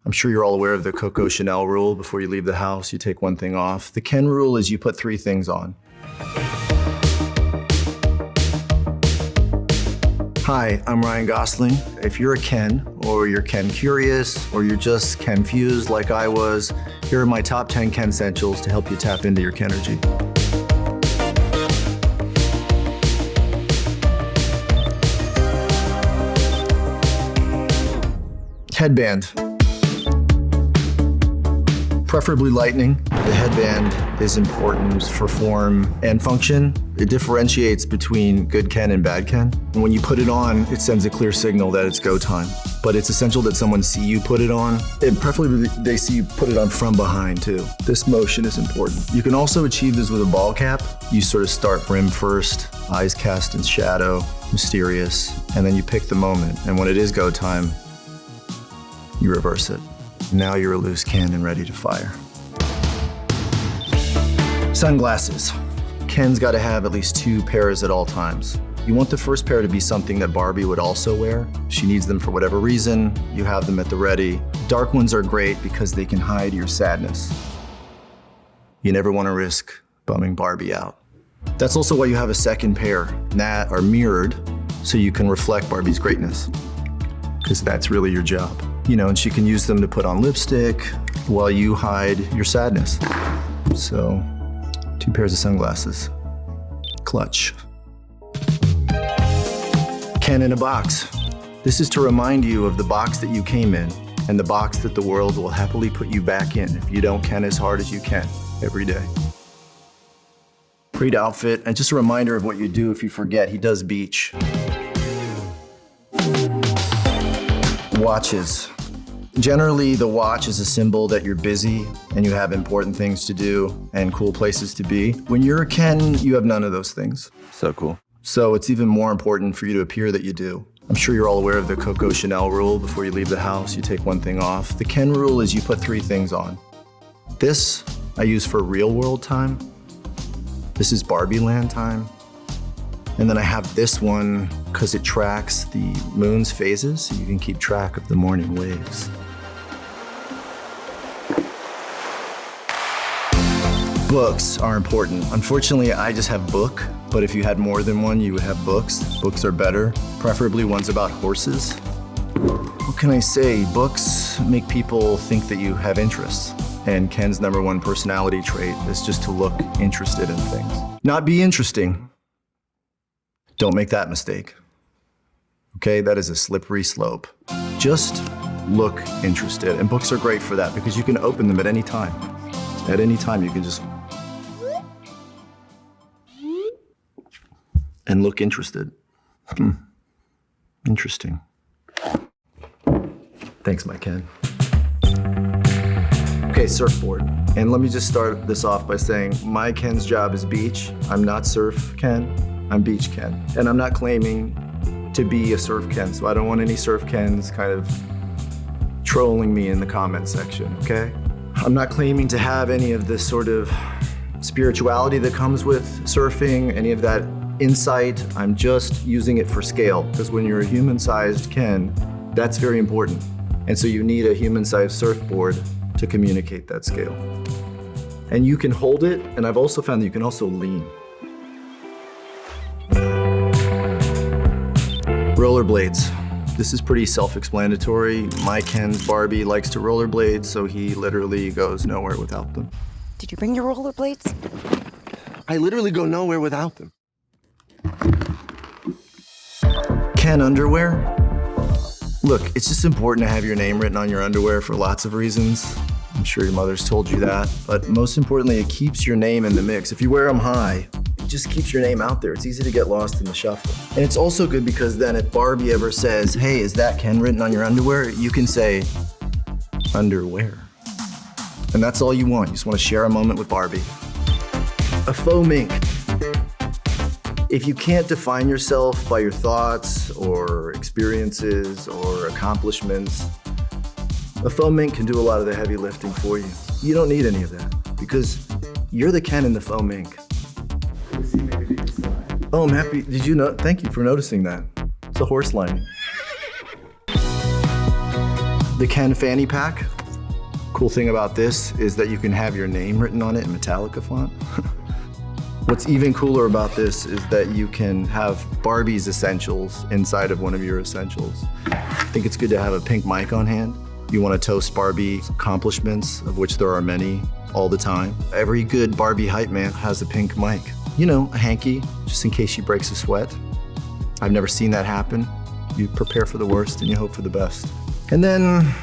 I'm sure you're all aware of the Coco Chanel rule. Before you leave the house, you take one thing off. The Ken rule is you put 3 things on. Hi, I'm Ryan Gosling. If you're a Ken, or you're Ken curious, or you're just Ken-fused like I was, here are my top 10 Ken essentials to help you tap into your Kenergy. Headband. Preferably lightning. The headband is important for form and function. It differentiates between good Ken and bad Ken. And when you put it on, it sends a clear signal that it's go time. But it's essential that someone see you put it on, and preferably they see you put it on from behind too. This motion is important. You can also achieve this with a ball cap. You sort of start brim first, eyes cast in shadow, mysterious, and then you pick the moment. And when it is go time, you reverse it. Now you're a loose cannon ready to fire. Sunglasses. Ken's got to have at least 2 pairs at all times. You want the first pair to be something that Barbie would also wear. She needs them for whatever reason. You have them at the ready. Dark ones are great because they can hide your sadness. You never want to risk bumming Barbie out. That's also why you have a second pair that are mirrored so you can reflect Barbie's greatness, because that's really your job. You know, and she can use them to put on lipstick while you hide your sadness. So, 2 pairs of sunglasses. Clutch. Ken in a box. This is to remind you of the box that you came in and the box that the world will happily put you back in if you don't Ken as hard as you can every day. Great outfit, and just a reminder of what you do if you forget. He does beach. Watches. Generally, the watch is a symbol that you're busy and you have important things to do and cool places to be. When you're a Ken, you have none of those things. So cool. So it's even more important for you to appear that you do. I'm sure you're all aware of the Coco Chanel rule. Before you leave the house, you take one thing off. The Ken rule is you put 3 things on. This I use for real world time. This is Barbie land time. And then I have this one because it tracks the moon's phases, so you can keep track of the morning waves. Books are important. Unfortunately, I just have book, but if you had more than one, you would have books. Books are better, preferably ones about horses. What can I say? Books make people think that you have interests. And Ken's #1 personality trait is just to look interested in things. Not be interesting. Don't make that mistake. Okay, that is a slippery slope. Just look interested. And books are great for that because you can open them at any time. At any time, you can just and look interested. Interesting. Thanks, my Ken. Okay, surfboard. And let me just start this off by saying my Ken's job is beach. I'm not surf Ken, I'm beach Ken. And I'm not claiming to be a surf Ken, so I don't want any surf Kens kind of trolling me in the comment section, okay? I'm not claiming to have any of this sort of spirituality that comes with surfing, any of that insight. I'm just using it for scale, because when you're a human-sized Ken, that's very important. And so you need a human-sized surfboard to communicate that scale. And you can hold it, and I've also found that you can also lean. Rollerblades. This is pretty self-explanatory. My Ken's Barbie likes to rollerblade, so he literally goes nowhere without them. Did you bring your rollerblades? I literally go nowhere without them. Ken underwear? Look, it's just important to have your name written on your underwear for lots of reasons. I'm sure your mother's told you that, but most importantly, it keeps your name in the mix. If you wear them high, it just keeps your name out there. It's easy to get lost in the shuffle. And it's also good because then if Barbie ever says, hey, is that Ken written on your underwear? You can say, underwear. And that's all you want. You just want to share a moment with Barbie. A faux mink. If you can't define yourself by your thoughts or experiences or accomplishments, a faux mink can do a lot of the heavy lifting for you. You don't need any of that because you're the Ken in the faux mink. Oh, I'm happy. Did you know? Thank you for noticing that. It's a horse line. The Ken Fanny Pack. Cool thing about this is that you can have your name written on it in Metallica font. What's even cooler about this is that you can have Barbie's essentials inside of one of your essentials. I think it's good to have a pink mic on hand. You want to toast Barbie's accomplishments, of which there are many, all the time. Every good Barbie hype man has a pink mic. You know, a hanky, just in case she breaks a sweat. I've never seen that happen. You prepare for the worst and you hope for the best. And then,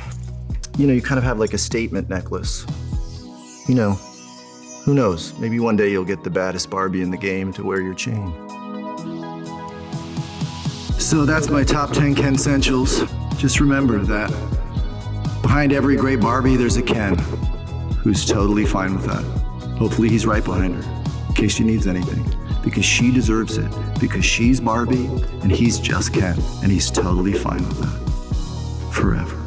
you kind of have like a statement necklace. Who knows? Maybe one day you'll get the baddest Barbie in the game to wear your chain. So that's my top 10 Ken essentials. Just remember that behind every great Barbie, there's a Ken who's totally fine with that. Hopefully he's right behind her in case she needs anything, because she deserves it, because she's Barbie and he's just Ken, and he's totally fine with that. Forever.